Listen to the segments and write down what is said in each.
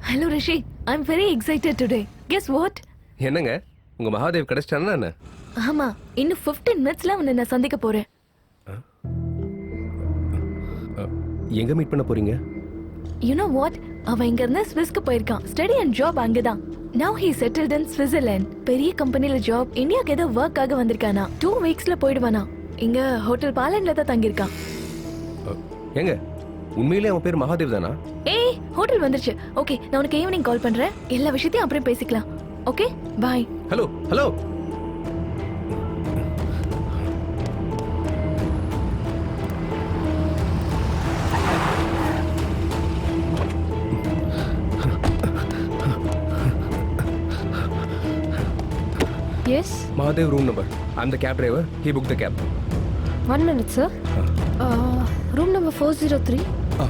Hello Rishi, I'm very excited today. Guess what? என்னங்க உங்க மகாதேவ் கிடைச்சிட்டானா என்ன? ஆமா, இன்னும் 15 மினிட்ஸ்ல அவனை நான் சந்திக்க போறேன். எங்க மீட் பண்ண போறீங்க? You know what? அவன் இங்க இருந்து ஸ்விஸ்க்கு போயிருக்கான். ஸ்டடி அண்ட் ஜாப் அங்கதான். Now he settled in Switzerland. பெரிய கம்பெனில ஜாப், இந்தியாக்கு ஏதோ ஒர்க்காக வந்திருக்கானா. 2 வீக்ஸ்ல போயிடுவானா. இங்க ஹோட்டல் பாலன்ல தான் தங்கியிருக்கான். ஏங்க உண்மையிலே அவன் பேர் மகாதேவ் தானா? ஏய், ஹோட்டல் வந்துருச்சு. ஓகே, நான் உனக்கு ஈவினிங் கால் பண்றேன். எல்லா விஷயத்தையும் அப்புறம் பேசிக்கலாம். Okay, bye. Hello hello. Yes? Mahadev room number. I'm the cab driver. He booked the cab. 1 minute, sir. Room number 403.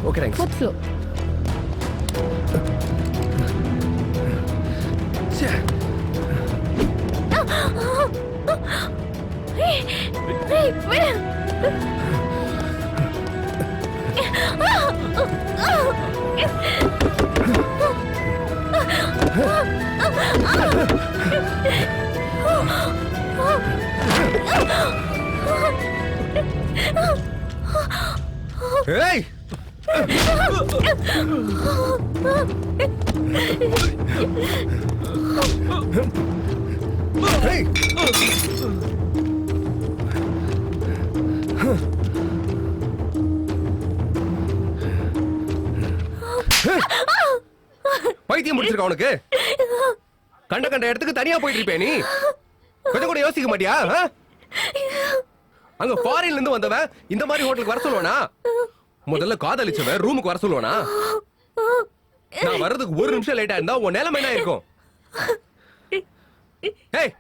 Okay, thanks. 4th floor. Hey, wait. Hey! Hey! பைத்தியம் முடிச்சிருக்க உனக்கு? கண்ட கண்ட இடத்துக்கு தனியா போயிட்டு இருப்பே நீ. கொஞ்சம் கூட யோசிக்க மாட்டியா? அங்க ஃபாரின்ல இருந்து வந்தவன் இந்த மாதிரி ஹோட்டலுக்கு வர சொல்லுவானா? முதல்ல காதலிச்சவன் ரூமுக்கு வர சொல்லுவானா? நான் வர்றதுக்கு 1 நிமிஷம் லேட்டா இருந்தா உன் நிலைமை என்ன இருக்கும்? ஏய்,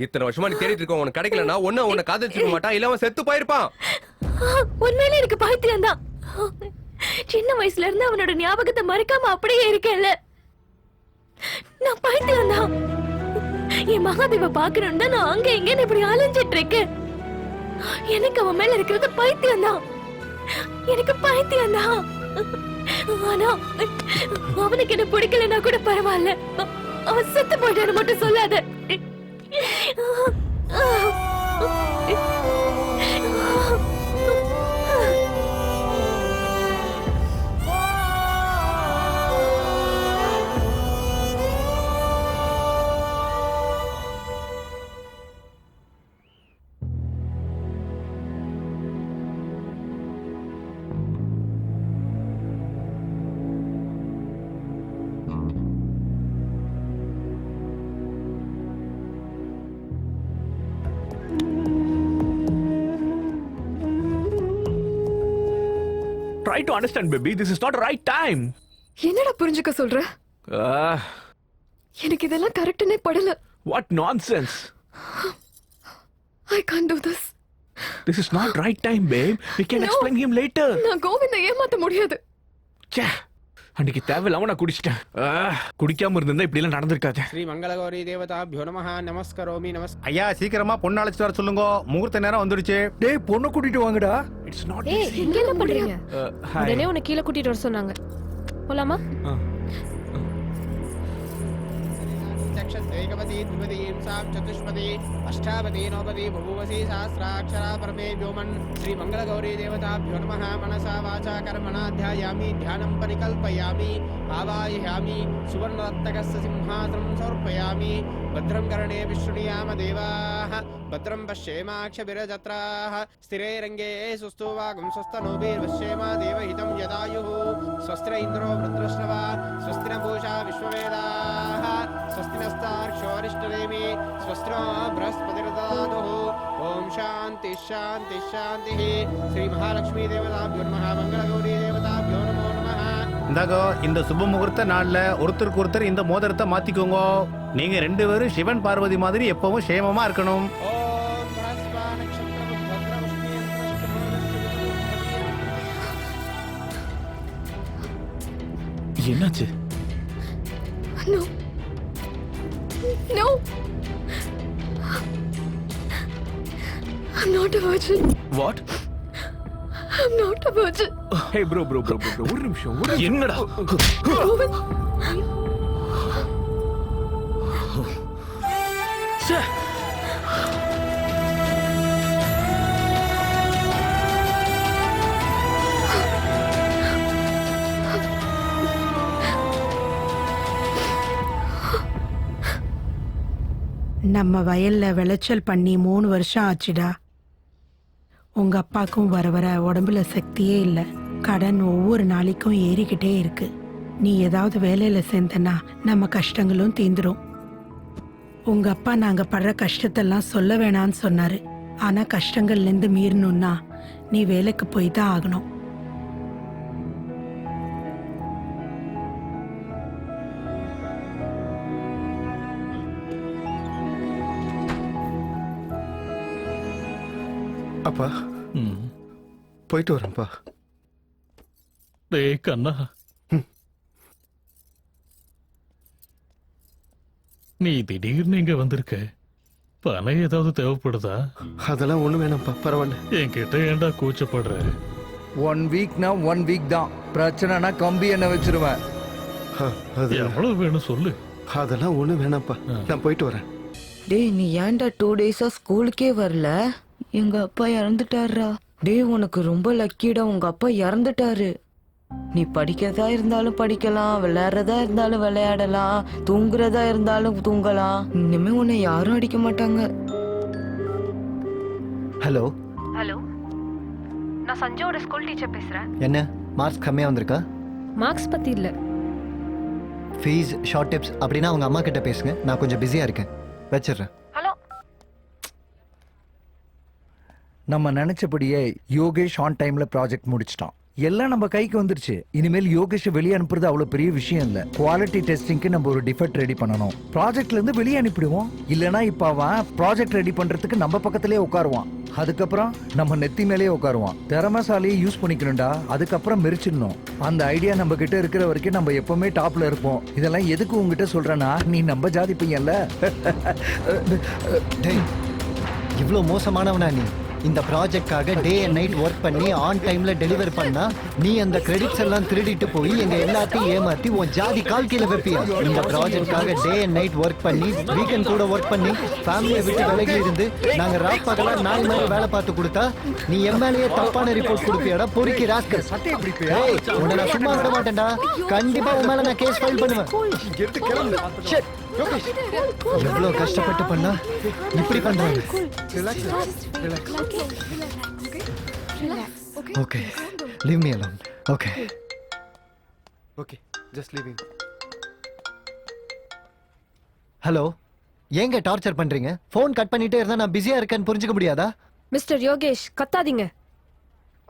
இத்தனை வருஷமா நீ தேடிட்டு இருக்க, உனக்கு கிடைக்கலன்னா உன்னை காதலிச்சிருக்க மாட்டான், இல்ல அவன் செத்து போயிருப்பான். உண்மையிலே எனக்கு பைத்தியம் தான். சின்ன வயசுல இருந்து அவனோட ஞாபகத்தை மறக்காம அப்படியே இருக்கேன்ல. நான் பைத்தியம் தான். என் மகாதேவ பாக்கணும்னு தான் நான் அங்க இங்கன்னு இப்படி அலைஞ்சிட்டு இருக்கேன். எனக்கு அவன் மேல இருக்கிறது பைத்தியம் தான். எனக்கு பைத்தியம் தான். ஆனா அவனுக்கு என்ன பிடிக்கலன்னா கூட பரவாயில்ல. அவன் செத்து போயிட்டான்னு மட்டும் சொல்லாத. Try to understand, baby. This is not the right time. என்னடா புரிஞ்சுக்க சொல்ற? எனக்கு இதெல்லாம் கரெக்ட்னே படல. What nonsense. I can't do this. This is not right time, babe. We can explain him later. நான் கோவிந்த ஏமாத்த முடியாது. ச்சே. அன்னைக்கு தேவையில்லாம நான் குடிச்சிட்டேன். குடிக்காம இருந்தா இப்படி எல்லாம் நடந்திருக்காது. ஸ்ரீ மங்களகௌரி தேவதாபியோ நமஹ நமஸ்கரோமி ஐயா சீக்கிரமா பொண்ணு அழைச்சிட்டு வர சொல்லுங்க, முகூர்த்த நேரம் வந்துடுச்சு. டேய் பொண்ணு கூட்டிட்டு வாங்கடா. It's not ஏய், easy. இங்க என்ன பண்றீங்க? Hi. உடனே உன்னை கீழ கூட்டிட்டு வர சொன்னாங்க. போலாமா? चक्षस्तेकपति द्विपदीं सां चतुष्पदी अष्टापदी नवपदी बभूवसी सहस्राक्षरा परमे व्योमन् श्रीमङ्गलगौरी देवताभ्यो नमः मनसा वाचा कर्मणा ध्यायामि ध्यानं परिकल्पयामि आवाहयामि सुवर्णरत्नकस्य सिंहासनं समर्पयामि भद्रं कर्णे विष्णुयाम देवाः भद्रं पश्येमाक्षभिरजत्राः स्थिरैरङ्गे सुस्तुवागं स्वस्तनोभिर्वश्येम देवहितं यदायुः स्वस्त्र इन्द्रो वृत्रश्रवा स्वस्ति न पूषा विश्ववेदाः स्वस्ति नस्तार्क्ष्योरिष्टनेमि स्वस्त्रो बृहस्पतिर्ददातुः ओम शांति शांति शांति श्री महालक्ष्मी देवताभ्यो नमः मंगलगौरी देवताभ्यो नमो नमः. இந்தாகோ இந்த சுப முகூர்த்த நாள்ல ஒருத்தருக்கு ஒருத்தர் இந்த மோதிரத்தை மாத்திக்கோங்க. நீங்க 2 பேரும் சிவன் பார்வதி மாதிரி எப்பவும் சேமமா இருக்கணும். ओम बृहस्पति नक्षत्र भद्रवष्टि என்னாச்சு? No. No. I'm not a virgin. What? I'm not a virgin. Hey bro. ஒரு நிமிஷம். என்னடா? கோவிந்த், நம்ம வயல்ல விளைச்சல் பண்ணி 3 வருஷம் ஆச்சுடா. உங்க அப்பாக்கும் வர வர உடம்புல சக்தியே இல்லை. கடன் ஒவ்வொரு நாளைக்கும் ஏறிக்கிட்டே இருக்கு. நீ ஏதாவது வேலையில சேர்ந்தனா நம்ம கஷ்டங்களும் தீந்துரும். உங்க அப்பா நாங்க படுற கஷ்டத்தெல்லாம் சொல்ல வேணான்னு சொன்னாரு. ஆனா கஷ்டங்கள்ல இருந்து மீறணும்னா நீ வேலைக்கு போய் தான் ஆகணும். அப்பா போயிட்டு வரேன்ப்பா. டேய் கண்ணா, நீ திடீர்னு இங்க வந்திருக்க. பணம் ஏதாவது தேவைப்படுதா? அதெல்லாம் ஒண்ணு வேணாம்ப்பா, பரவாயில்ல. என்கிட்ட ஏன்டா கூச்சப்படுற? 1 வீக்னா 1 வீக் தான். பிரச்சனைனா கம்பி என்ன வச்சிருவேன். எவ்வளவு வேணும் சொல்லு. அதெல்லாம் ஒண்ணு வேணாம்ப்பா, நான் போயிட்டு வரேன். டேய் நீ ஏன்டா 2 டேஸா ஸ்கூலுக்கே வரல? எங்க அப்பா இறந்துட்டாரா? டேய் உனக்கு ரொம்ப லக்கிடா, உங்க அப்பா இறந்துட்டாரு. நீ படிக்கிறதா இருந்தாலும் படிக்கலாம், விளையாடுறதா இருந்தாலும் விளையாடலாம், தூங்குறதா இருந்தாலும் தூங்கலாம். இனிமே உன்னை யாரும் அடிக்க மாட்டாங்க. ஹலோ ஹலோ, நான் சஞ்சயோட ஸ்கூல் டீச்சர் பேசுறேன். என்ன மார்க்ஸ் கம்மியா வந்திருக்கா? மார்க்ஸ் பத்தி இல்ல, ஃபீஸ் ஷார்ட் டிப்ஸ் அப்படின்னா அவங்க அம்மா கிட்ட பேசுங்க. நான் கொஞ்சம் பிஸியா இருக்கேன், வச்சிடுறேன். ஹலோ. நம்ம நினைச்சபடியே யோகேஷ் ஆன் டைம்ல ப்ராஜெக்ட் முடிச்சிட்டான். எல்லாம் நம்ம கைக்கு வந்துருச்சு. இனிமேல் யோகேஷ் வெளியே அனுப்புறது அவ்வளவு பெரிய விஷயம் இல்ல. குவாலிட்டி டெஸ்டிங்க்கு நம்ம ஒரு டிஃபெக்ட் ரெடி பண்ணணும். ப்ராஜெக்ட்ல இருந்து வெளியே அனுப்பிடுவோம். இல்லனா இப்ப அவன் ப்ராஜெக்ட் ரெடி பண்றதுக்கு நம்ம பக்கத்திலேயே உட்காருவான். அதுக்கப்புறம் நம்ம நெத்தி மேலேயே உட்காருவான். திறமைசாலியை யூஸ் பண்ணிக்கணும்டா, அதுக்கப்புறம் மெரிச்சிடணும். அந்த ஐடியா நம்ம கிட்ட இருக்கிற வரைக்கும் நம்ம எப்பவுமே டாப்ல இருப்போம். இதெல்லாம் எதுக்கு உங்ககிட்ட சொல்றேன்னா, நீ நம்ம ஜாதி பையன்ல. இவ்வளவு மோசமானவனா நீ? இந்த ப்ராஜெக்ட்காக டே அண்ட் நைட் ஒர்க் பண்ணி ஆன் டைம்ல டெலிவர் பண்ணா நீ அந்த கிரெடிட்ஸ் எல்லாம் திருடிட்டு போய் எங்க எல்லாத்தையும் ஏமாத்தி உன் ஜாதி கால் கீழ வைப்பியா? இந்த ப்ராஜெக்ட்காக டே அண்ட் நைட் ஒர்க் பண்ணி வீக்கெண்ட் கூட ஒர்க் பண்ணி ஃபேமிலியை விட்டு விலகி இருந்து நாங்க ராத் பகலா 4 மணி வேலை பார்த்து கொடுத்தா நீ எம்எல்ஏ தப்பான ரிப்போர்ட் கொடுப்பியாடா? பொறுக்கி ராஸ்கல். உன்னை நான் சும்மா விட மாட்டேன்டா. கண்டிப்பா உன் மேல நான் கேஸ் ஃபைல் பண்ணுவேன். எவ்வளவு கஷ்டப்பட்டு பண்ணா இப்படி பண்றாங்க. Okay, leave me alone. Okay okay, just leaving. Hello, ஏங்க டார்ச்சர் பண்றீங்க? ஃபோன் கட் பண்ணிட்டே இருந்தா நான் பிஸியா இருக்கேன்னு புரிஞ்சுக்க முடியாதா? மிஸ்டர் யோகேஷ் கத்தாதீங்க.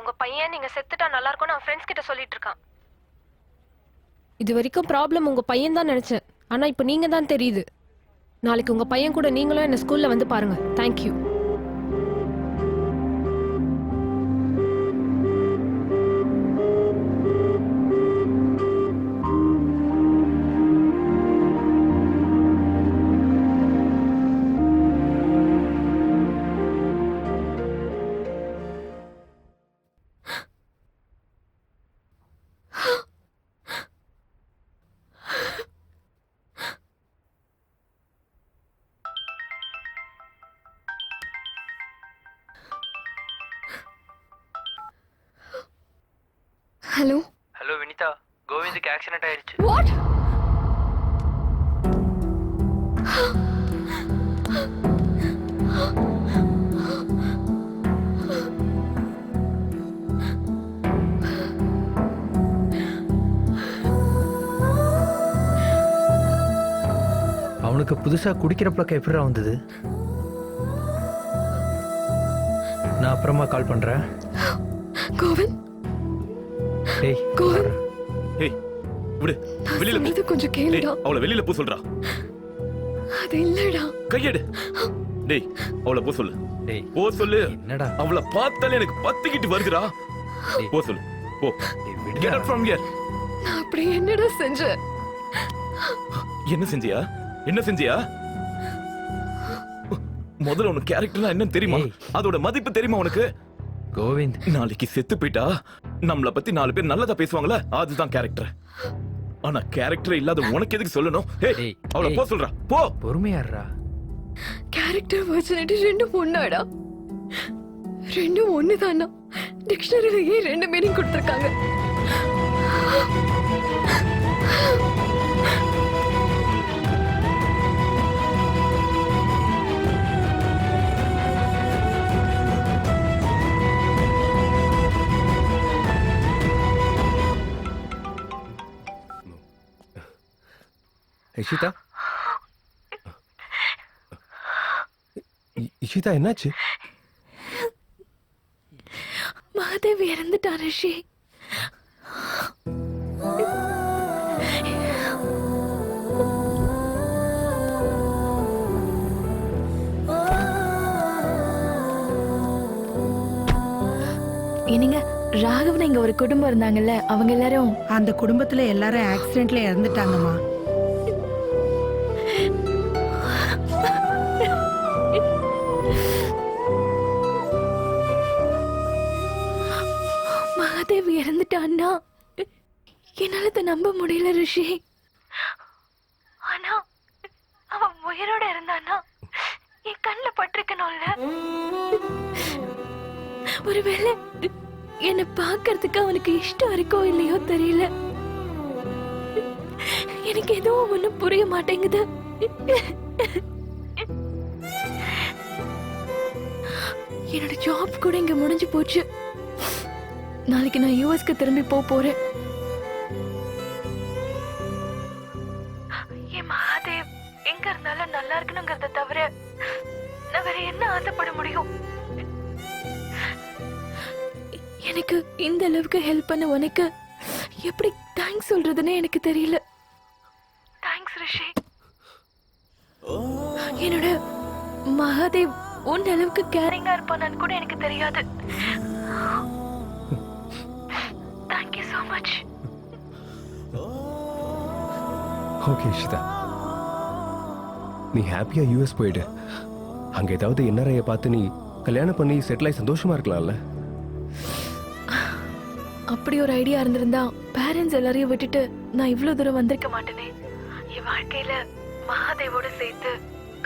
உங்க பையன் நீங்க செத்துட்டா நல்லா இருக்கும்னு அவன் ஃப்ரெண்ட்ஸ் கிட்ட சொல்லிட்டு இருக்கான். இது வரைக்கும் ப்ராப்ளம் உங்க பையன் தான் நினைச்சேன். ஆனா இப்போ நீங்க தான் தெரியுது. நாளைக்கு உங்க பையன் கூட நீங்களும் என்ன ஸ்கூல்ல வந்து பாருங்க. தேங்க்யூ. ஹலோ. ஹலோ வினிதா, கோவிந்துக்கு ஆக்சிடென்ட் ஆயிடுச்சு. வாட்? அவனுக்கு புதுசா குடிக்கிற பழக்கம் எப்படிடா வந்தது? நான் அப்புறமா கால் பண்றேன். கோவிந்த். டேய் கோவிந்த். ஏய் விடு, வெளியில போ. இது கொஞ்சம் கேளுடா. அவளை வெளியில போ சொல்றா. அது இல்லடா. கையெடு. டேய் அவளை போ சொல்லு. டேய் போ சொல்லு. என்னடா? அவளை பார்த்தாலே எனக்கு பத்திக்கிட்டு வருதுடா. போ சொல்லு. போ. Get out from here. நான் அப்படி என்னடா செஞ்சேன்? என்ன செஞ்சியா? என்ன செஞ்சியா? முதல்ல உனக்கு கேரக்டர்னா என்னன்னு தெரியுமா? அதோட மதிப்பு தெரியுமா உனக்கு? கோவிந்த், நாளைக்கு செத்து போயிட்டா நம்மள பத்தி 4 பேர் நல்லதா பேசுவாங்களா? அதுதான் கேரக்டர். ஆனா கேரக்டர் இல்லாத உனக்கு எதுக்கு சொல்லணும்? அவளை போ சொல்றா. போ. பொறுமையாடுறா. கேரக்டர் பர்சனாலிட்டி ரெண்டும் ஒன்னாடா? ரெண்டும் ஒண்ணுதானா? டிக்ஷனரியிலேயே ரெண்டு மீனிங் கொடுத்துருக்காங்க. இஷிதா, இஷிதா என்னாச்சு? மகாதேவ் இறந்துட்டான் ரிஷி. என்னங்க, ராகவன் இங்க ஒரு குடும்பம் இருந்தாங்கல்ல, அவங்க எல்லாரும் அந்த குடும்பத்துல எல்லாரும் ஆக்சிடென்ட்ல இறந்துட்டாங்கம்மா. மகாதேவ் இறந்துட்டான்னா என்னால இதை நம்ப முடியல ரிஷி. ஆனா அவன் உயிரோட இருந்தானா என் கண்ணுல பட்டிருக்கணும்ல. ஒருவேளை என்னை பார்க்கறதுக்கு அவனுக்கு இஷ்டம் இருக்கோ இல்லையோ தெரியல. எனக்கு எதுவும் ஒண்ணும் புரிய மாட்டேங்குது. என்னோட ஜாப் கூட இங்க முடிஞ்சு போச்சு. நாளைக்கு நான் யூஎஸ்க்கு திரும்பி போறேன். என் மகாதேவ் எங்க இருந்தாலும் நல்லா இருக்கணுங்கிறத தவிர நான் வேற என்ன ஆசைப்பட முடியும்? எனக்கு இந்த அளவுக்கு ஹெல்ப் பண்ண உனக்கு எப்படி தேங்க்ஸ் சொல்றதுன்னு எனக்கு தெரியல. தேங்க்ஸ் ரிஷி. என்னோட மகாதேவ் உன் அளவுக்கு கேரிங்கா இருப்பானான்னு கூட எனக்கு தெரியாது. Thank you so much. Okay Ishita, நீ ஹாப்பியா யூஎஸ் போயிடு. அங்க ஏதாவது என்ஆர்ஐயை பார்த்து நீ கல்யாணம் பண்ணி செட்டில் ஆகி சந்தோஷமா இருக்கலாம்ல. அப்படி ஒரு ஐடியா இருந்திருந்தா பேரண்ட்ஸ் எல்லாரையும் விட்டுட்டு நான் இவ்வளவு தூரம் வந்திருக்க மாட்டேனே. என் வாழ்க்கையில மகாதேவோட சேர்த்து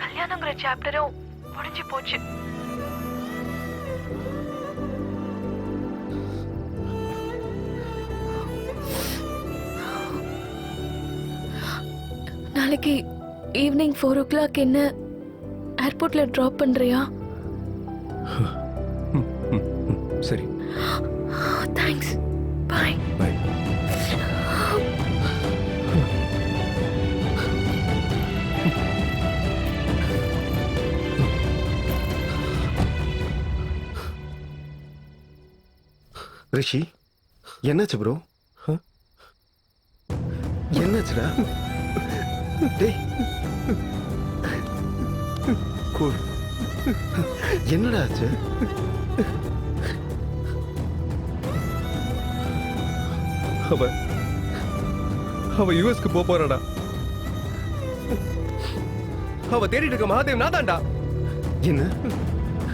கல்யாணங்கிற சாப்டரும் முடிஞ்சு போச்சு. நாளைக்கு ஈவினிங் 4 o'clock என்ன ஏர்போர்ட்ல டிராப் பண்றியா? சரி. தேங்க்ஸ். பை. பை. ரிஷி, என்னாச்சு ப்ரோ? என்னாச்சுடா? டேய், கூல். என்னடா ஆச்சு? அவ யூஎஸ்க்கு போறாடா. அவ தேடிட்டு இருக்க மகாதேவ் நான் தான்டா. என்ன?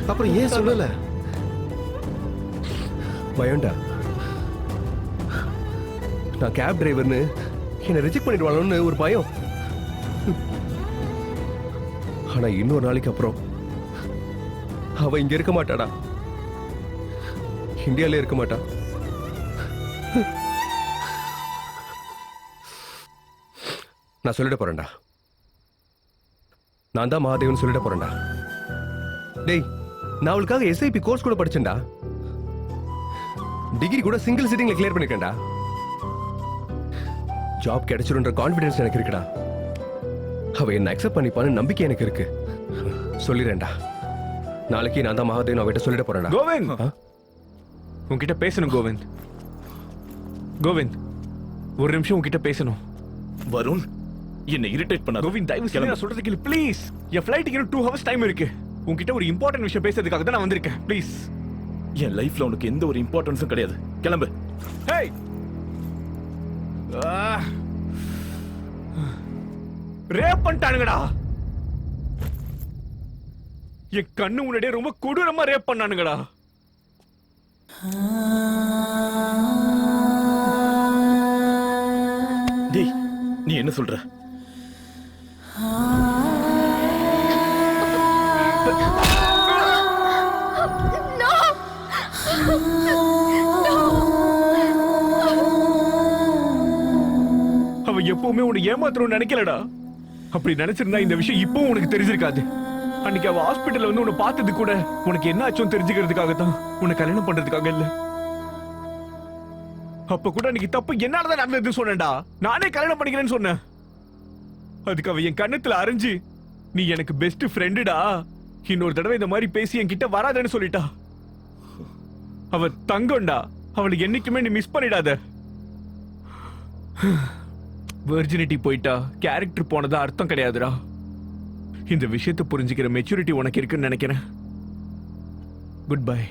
அப்புறம் ஏன் சொல்லல? பயம்டா. நான் கேப் டிரைவர்னு என்ன ரிஜெக்ட் பண்ணிடுவானோன்னு ஒரு பயம். ஆனா இன்னொரு நாளைக்கு அப்புறம் அவ இங்க இருக்க மாட்டாடா. இந்தியால இருக்க மாட்டா. நான் சொல்லிட போறேன்டா. நான் தான் மகாதேவன் சொல்லிட போறேன்டா. டேய், நான் அவளுக்காக எஸ்ஐபி கோர்ஸ் கூட படிச்சேன்டா. டிகிரி கூட சிங்கிள் சிட்டிங்ல கிளியர் பண்ணிருக்கேன்டா. ஜாப் கிடைச்சிருன்ற கான்ஃபிடன்ஸ் எனக்கு இருக்குடா. அவ என்ன அக்செப்ட் பண்ணிப்பான்னு நம்பிக்கை எனக்கு இருக்கு. சொல்லிடுறேன்டா. நாளைக்கு நான் தான் மகாதேவன் அவகிட்ட சொல்லிட போறேன்டா. கோவிந்த், உன்கிட்ட பேசணும் கோவிந்த். கோவிந்த், ஒரு நிமிஷம் உன்கிட்ட பேசணும். வருண், என்ன இரிட்டேட் பண்ணாத. கோவிந்த், தயவு செய்து நான் சொல்றது கேளு ப்ளீஸ். என் ஃளைட்டுக்கு இன்னும் 2 hours டைம் இருக்கு. உன்கிட்ட ஒரு இம்பார்ட்டன்ட் விஷயம் பேசுறதுக்காக தான் நான் வந்திருக்கேன். ப்ளீஸ். என் லைஃப்ல உனக்கு எந்த ஒரு இம்பார்ட்டன்ஸும் கிடையாது. கிளம்பு. Hey, rape பண்ணிட்டானுங்கடா. என் கண்ணு முன்னாடியே ரொம்ப கொடூரமா ரேப் பண்ணானுங்கடா. டேய், நீ என்ன சொல்ற? அவ எப்பவுமே உன்னை ஏமாத்தணும்னு நினைக்கலடா. அப்படி நினைச்சிருந்தா இந்த விஷயம் இப்பவும் உனக்கு தெரிஞ்சிருக்காது. அன்னைக்கு அவ ஹாஸ்பிட்டல்ல வந்து உன்னை பார்த்தது கூட உனக்கு என்ன ஆச்சும் தெரிஞ்சுக்கிறதுக்காக தான், உன்னை கல்யாணம் பண்றதுக்காக இல்ல. அப்ப கூட அன்னைக்கு தப்பு என்னாலதான் நடந்ததுன்னு சொன்னேன்டா. நானே கல்யாணம் பண்ணிக்கிறேன்னு சொன்னேன். அதுக்கு அவ என் கண்ணத்துல அரைஞ்சு நீ எனக்கு பெஸ்ட் ஃப்ரெண்டுடா, இன்னொரு தடவை இந்த மாதிரி பேசி என் கிட்ட வராதேன்னு சொல்லிட்டா. அவ தங்கம்டா, அவளை என்னைக்குமே நீ மிஸ் பண்ணிடாத. வெர்ஜினிட்டி போயிட்டா கேரக்டர் போனதா அர்த்தம் கிடையாதுடா. இந்த விஷயத்தை புரிஞ்சுக்கிற மெச்சூரிட்டி உனக்கு இருக்குன்னு நினைக்கிறேன். Good bye.